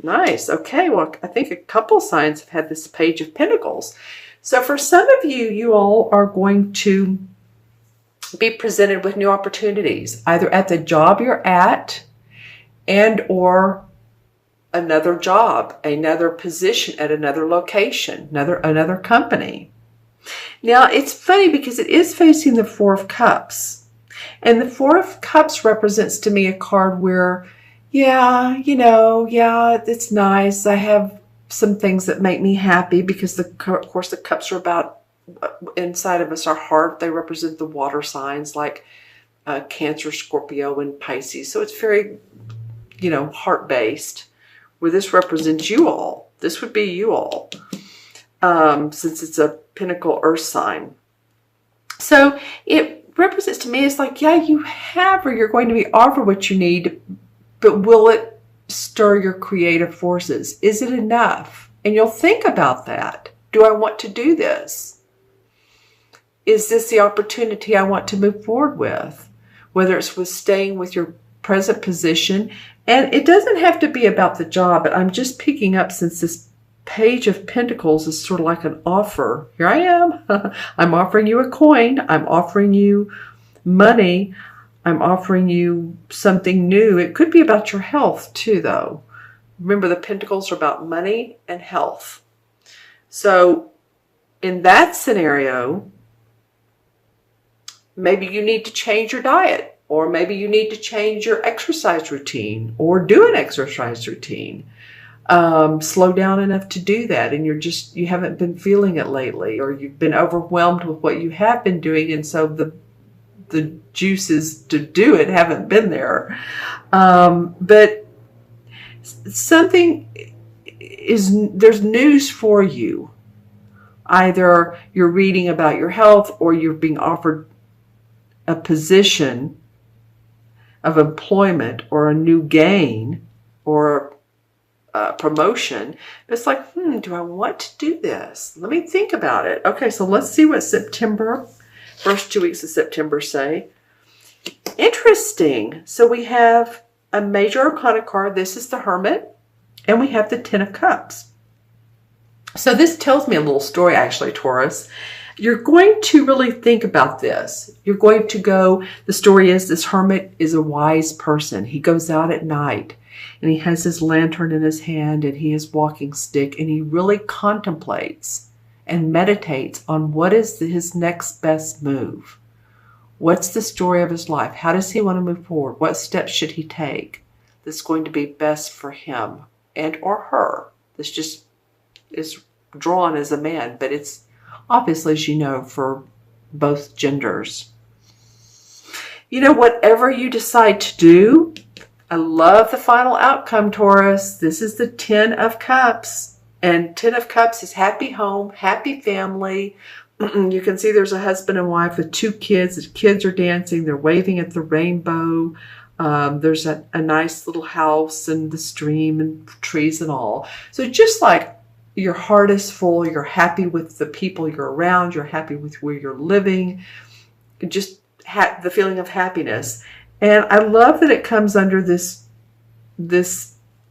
Nice. Okay. Well, I think a couple signs have had this Page of Pentacles. So for some of you, you all are going to be presented with new opportunities, either at the job you're at and or another job, another position at another location, another company. Now, it's funny because it is facing the Four of Cups. And the Four of Cups represents to me a card where, yeah, it's nice. I have some things that make me happy because, of course, the cups are about inside of us, our heart. They represent the water signs like Cancer, Scorpio, and Pisces. So it's very, heart-based, where this represents you all. This would be you all, since it's a Pentacle Earth sign. So it represents to me, it's like, yeah, you have, or you're going to be offered what you need, but will it stir your creative forces? Is it enough? And you'll think about that. Do I want to do this? Is this the opportunity I want to move forward with? Whether it's with staying with your present position. And it doesn't have to be about the job, but I'm just picking up, since this Page of Pentacles is sort of like an offer. Here I am. I'm offering you a coin. I'm offering you money. I'm offering you something new. It could be about your health too, though. Remember, the Pentacles are about money and health. So in that scenario, maybe you need to change your diet, or maybe you need to change your exercise routine, or do an exercise routine. Slow down enough to do that, and you haven't been feeling it lately, or you've been overwhelmed with what you have been doing, and so the juices to do it haven't been there. But there's news for you. Either you're reading about your health, or you're being offered a position of employment, or a new gain, or promotion. It's like, do I want to do this? Let me think about it. Okay, so let's see what first 2 weeks of September say. Interesting. So we have a major arcana card. This is the Hermit, and we have the Ten of Cups. So this tells me a little story, actually, Taurus. You're going to really think about this. You're going to go, the story is, this hermit is a wise person. He goes out at night, and he has his lantern in his hand, and he has walking stick, and he really contemplates and meditates on what is his next best move. What's the story of his life? How does he want to move forward? What steps should he take that's going to be best for him and or her? This just is drawn as a man, but it's obviously, as you know, for both genders. Whatever you decide to do, I love the final outcome, Taurus. This is the Ten of Cups. And Ten of Cups is happy home, happy family. You can see there's a husband and wife with 2 kids. The kids are dancing. They're waving at the rainbow. There's a nice little house and the stream and trees and all. So just like your heart is full, you're happy with the people you're around, you're happy with where you're living, just the feeling of happiness. And I love that it comes under this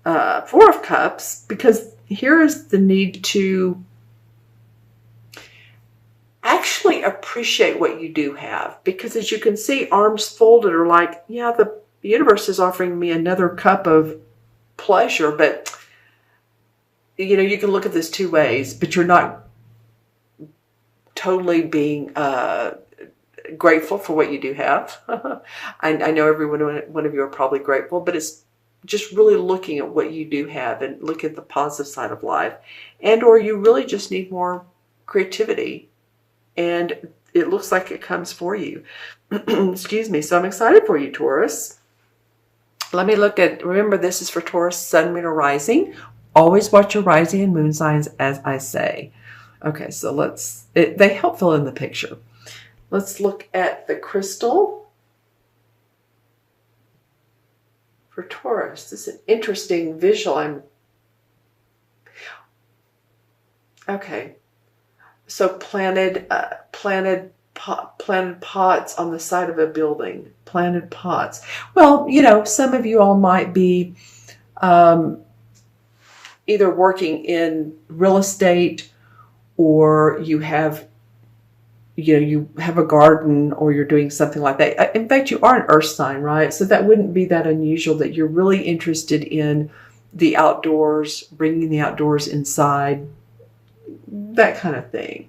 Four of Cups, because here is the need to actually appreciate what you do have. Because as you can see, arms folded are like, yeah, the universe is offering me another cup of pleasure, but you can look at this 2 ways, but you're not totally being grateful for what you do have. I know every one of you are probably grateful, but it's just really looking at what you do have and look at the positive side of life. And or you really just need more creativity, and it looks like it comes for you. Excuse me. So I'm excited for you, Taurus. Let me remember, this is for Taurus, Sun, Moon, or Rising. Always watch your rising and moon signs, as I say. Okay, so they help fill in the picture. Let's look at the crystal for Taurus. This is an interesting visual. Okay. So planted pots on the side of a building. Planted pots. Well, some of you all might be either working in real estate, or you have a garden, or you're doing something like that. In fact, you are an earth sign, right? So that wouldn't be that unusual that you're really interested in the outdoors, bringing the outdoors inside, that kind of thing.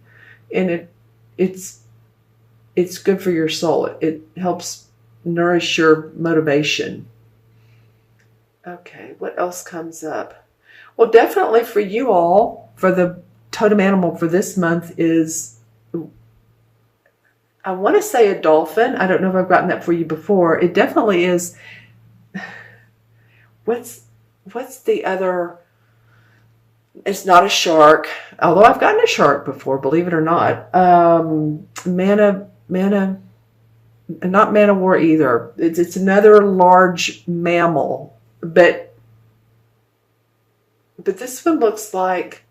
And it's good for your soul. It helps nourish your motivation. Okay, what else comes up? Well, definitely for you all, for the totem animal for this month is, I want to say a dolphin. I don't know if I've gotten that for you before. It definitely is. What's the other? It's not a shark, although I've gotten a shark before, believe it or not. Not man-o-war either. It's another large mammal, but this one looks like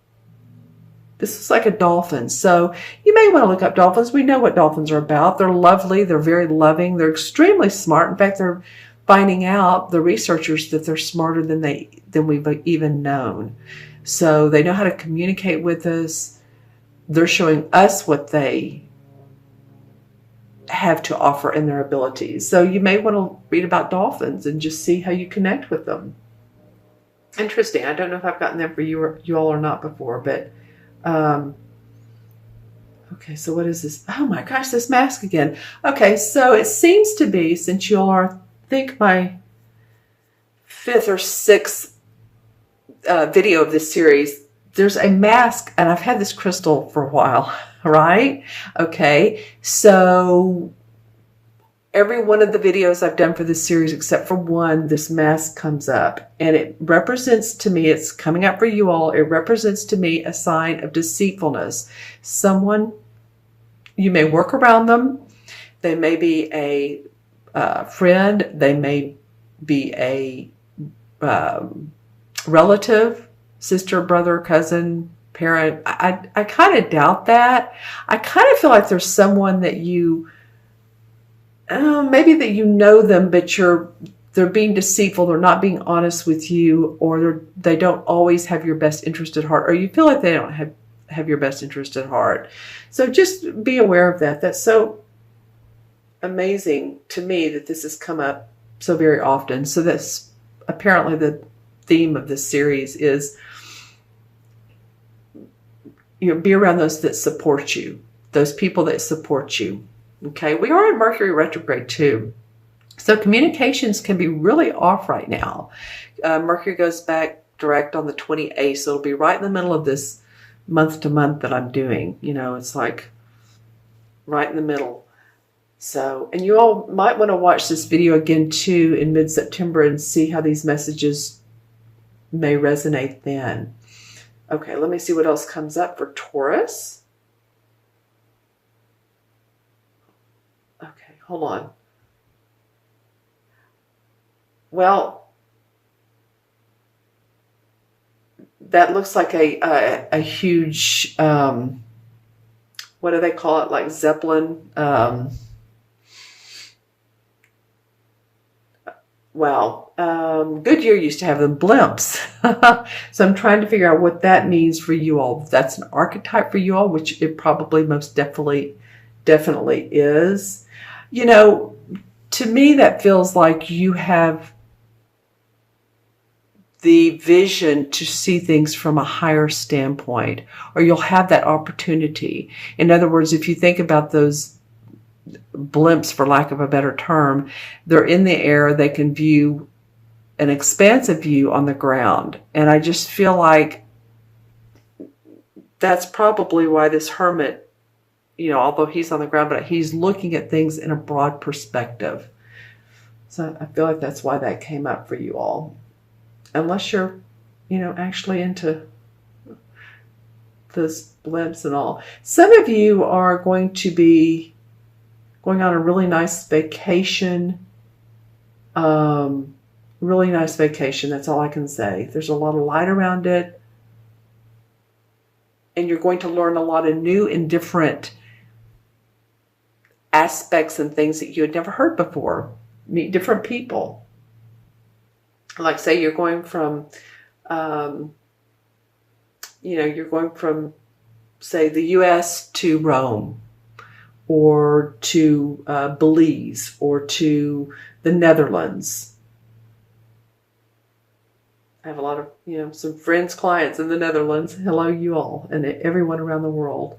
a dolphin. So you may want to look up dolphins. We know what dolphins are about. They're lovely. They're very loving. They're extremely smart. In fact, they're finding out, the researchers, that they're smarter than we've even known. So they know how to communicate with us. They're showing us what they have to offer in their abilities. So you may want to read about dolphins and just see how you connect with them. Interesting. I don't know if I've gotten them for you all or not before, but okay, so what is this? Oh my gosh, this mask again. Okay, so it seems to be, since you all are, I think, my 5th or 6th video of this series, there's a mask, and I've had this crystal for a while, right? Okay, so every one of the videos I've done for this series, except for one, this mask comes up, and it represents to me, it's coming up for you all, it represents to me a sign of deceitfulness. Someone, you may work around them, they may be a friend, they may be a relative, sister, brother, cousin, parent. I kind of doubt that. I kind of feel like there's someone that you, maybe that you know them, but they're being deceitful, they're not being honest with you, or they don't always have your best interest at heart, or you feel like they don't have your best interest at heart. So just be aware of that. That's so amazing to me that this has come up so very often. So that's apparently the theme of this series is, be around those that support you, those people that support you. Okay, we are in Mercury retrograde too. So communications can be really off right now. Mercury goes back direct on the 28th, so it'll be right in the middle of this month to month that I'm doing. It's like right in the middle. So, and you all might want to watch this video again too in mid-September and see how these messages may resonate then. Okay, let me see what else comes up for Taurus. Okay, hold on. Well, that looks like a huge, what do they call it? Like Zeppelin. Wow. Goodyear used to have the blimps. So I'm trying to figure out what that means for you all. If that's an archetype for you all, which it probably most definitely is. To me, that feels like you have the vision to see things from a higher standpoint, or you'll have that opportunity. In other words, if you think about those blimps, for lack of a better term, they're in the air, they can view an expansive view on the ground. And I just feel like that's probably why this hermit, although he's on the ground, but he's looking at things in a broad perspective. So I feel like that's why that came up for you all. Unless you're, actually into this blimps and all. Some of you are going to be going on a really nice vacation. Really nice vacation. That's all I can say. There's a lot of light around it. And you're going to learn a lot of new and different aspects and things that you had never heard before. Meet different people. Like say you're going from you're going from, say, the U.S. to Rome, or to Belize, or to the Netherlands. I have a lot of, some friends, clients in the Netherlands. Hello, you all, and everyone around the world.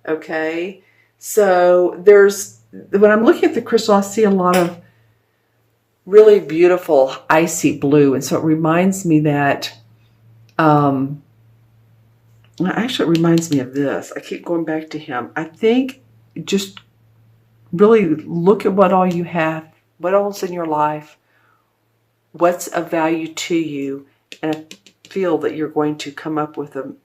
Okay, so when I'm looking at the crystal, I see a lot of really beautiful icy blue, and so it reminds me that, actually, it reminds me of this. I keep going back to him. I think just really look at what all you have, what all's in your life, what's of value to you, and I feel that you're going to come up with an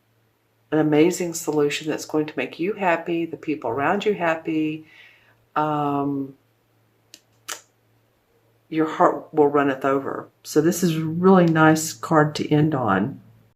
amazing solution that's going to make you happy, the people around you happy. Your heart will runneth over. So this is a really nice card to end on.